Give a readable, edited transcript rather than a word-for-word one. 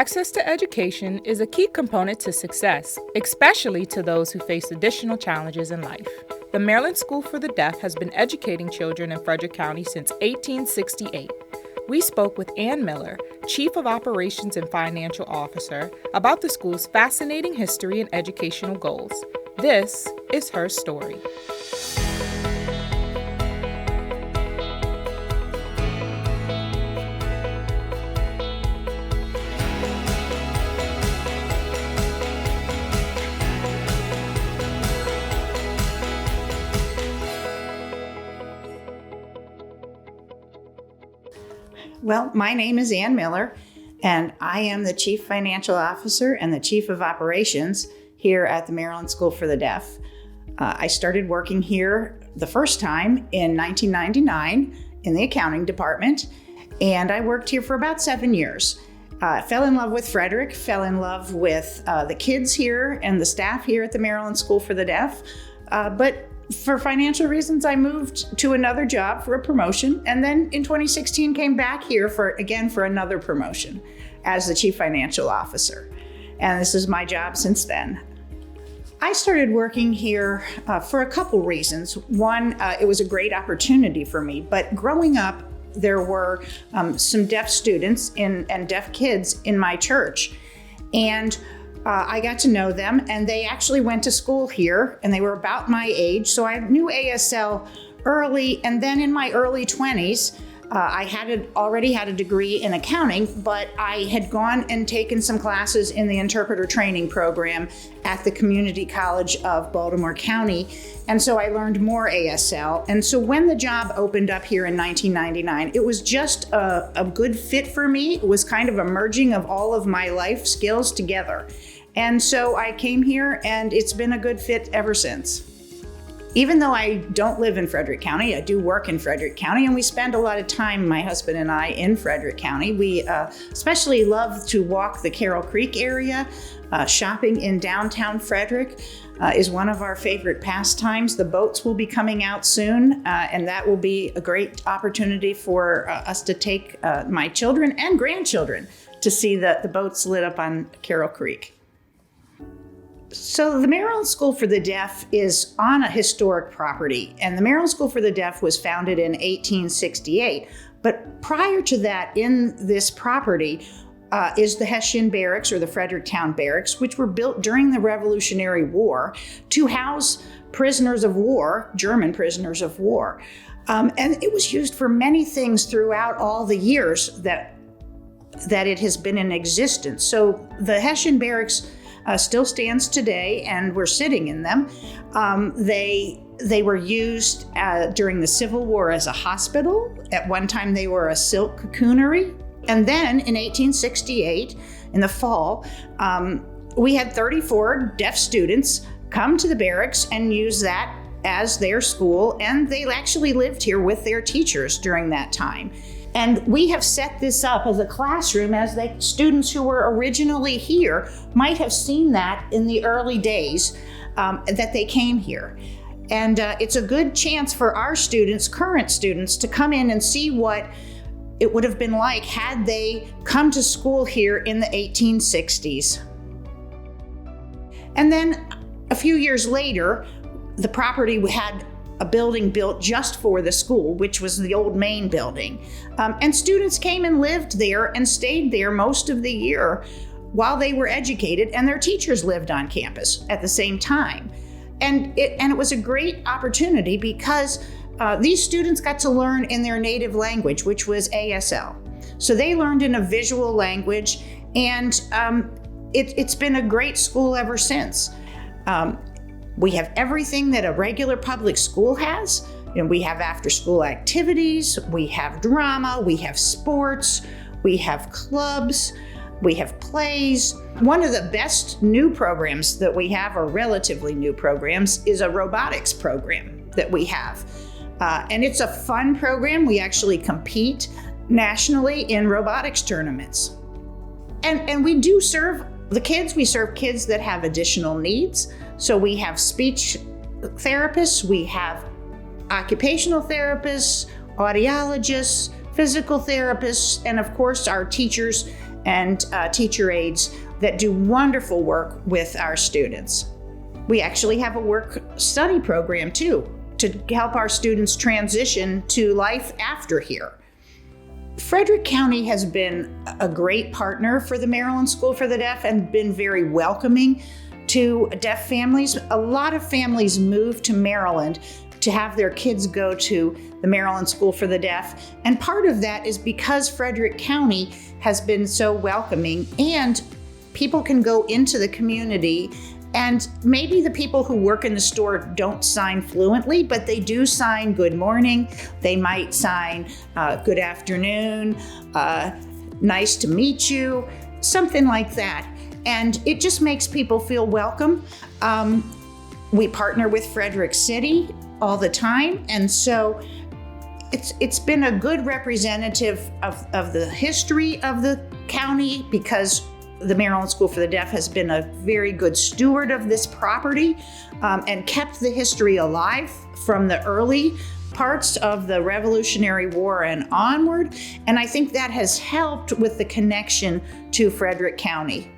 Access to education is a key component to success, especially to those who face additional challenges in life. The Maryland School for the Deaf has been educating children in Frederick County since 1868. We spoke with Ann Miller, Chief of Operations and Financial Officer, about the school's fascinating history and educational goals. This is her story. Well, my name is Ann Miller, and I am the Chief Financial Officer and the Chief of Operations here at the Maryland School for the Deaf. I started working here the first time in 1999 in the accounting department, and I worked here for about 7 years. Fell in love with Frederick, fell in love with the kids here and the staff here at the Maryland School for the Deaf, but for financial reasons, I moved to another job for a promotion, and then in 2016 came back here for another promotion as the Chief Financial Officer. And this is my job since then. I started working here for a couple reasons. One, it was a great opportunity for me, but growing up, there were some deaf students and deaf kids in my church. And I got to know them, and they actually went to school here, and they were about my age, so I knew ASL early. And then in my early 20s, I already had a degree in accounting, but I had gone and taken some classes in the interpreter training program at the Community College of Baltimore County, and so I learned more ASL. And so when the job opened up here in 1999, it was just a good fit for me. It was kind of a merging of all of my life skills together. And so I came here, and it's been a good fit ever since. Even though I don't live in Frederick County, I do work in Frederick County, and we spend a lot of time, my husband and I, in Frederick County. We especially love to walk the Carroll Creek area. Shopping in downtown Frederick is one of our favorite pastimes. The boats will be coming out soon, and that will be a great opportunity for us to take my children and grandchildren to see the boats lit up on Carroll Creek. So the Maryland School for the Deaf is on a historic property, and the Maryland School for the Deaf was founded in 1868. But prior to that, in this property is the Hessian Barracks, or the Fredericktown Barracks, which were built during the Revolutionary War to house prisoners of war, German prisoners of war. And it was used for many things throughout all the years that it has been in existence. So the Hessian Barracks still stands today, and we're sitting in them. They were used during the Civil War as a hospital. At one time, they were a silk cocoonery. And then in 1868, in the fall, we had 34 deaf students come to the barracks and use that as their school, and they actually lived here with their teachers during that time. And we have set this up as a classroom, as the students who were originally here might have seen that in the early days that they came here. And it's a good chance for our students, current students, to come in and see what it would have been like had they come to school here in the 1860s. And then a few years later, the property had a building built just for the school, which was the old main building. And students came and lived there and stayed there most of the year while they were educated, and their teachers lived on campus at the same time. And it was a great opportunity because these students got to learn in their native language, which was ASL. So they learned in a visual language, and it's been a great school ever since. We have everything that a regular public school has. We have after-school activities, we have drama, we have sports, we have clubs, we have plays. One of the best new programs that we have, or relatively new programs, is a robotics program that we have. And it's a fun program. We actually compete nationally in robotics tournaments. And we do serve the kids. We serve kids that have additional needs. So we have speech therapists, we have occupational therapists, audiologists, physical therapists, and of course our teachers and teacher aides that do wonderful work with our students. We actually have a work-study program too, to help our students transition to life after here. Frederick County has been a great partner for the Maryland School for the Deaf and been very welcoming to deaf families. A lot of families move to Maryland to have their kids go to the Maryland School for the Deaf. And part of that is because Frederick County has been so welcoming, and people can go into the community, and maybe the people who work in the store don't sign fluently, but they do sign good morning. They might sign good afternoon, nice to meet you, something like that. And it just makes people feel welcome. We partner with Frederick City all the time, and so it's been a good representative of the history of the county, because the Maryland School for the Deaf has been a very good steward of this property and kept the history alive from the early parts of the Revolutionary War and onward. And I think that has helped with the connection to Frederick County.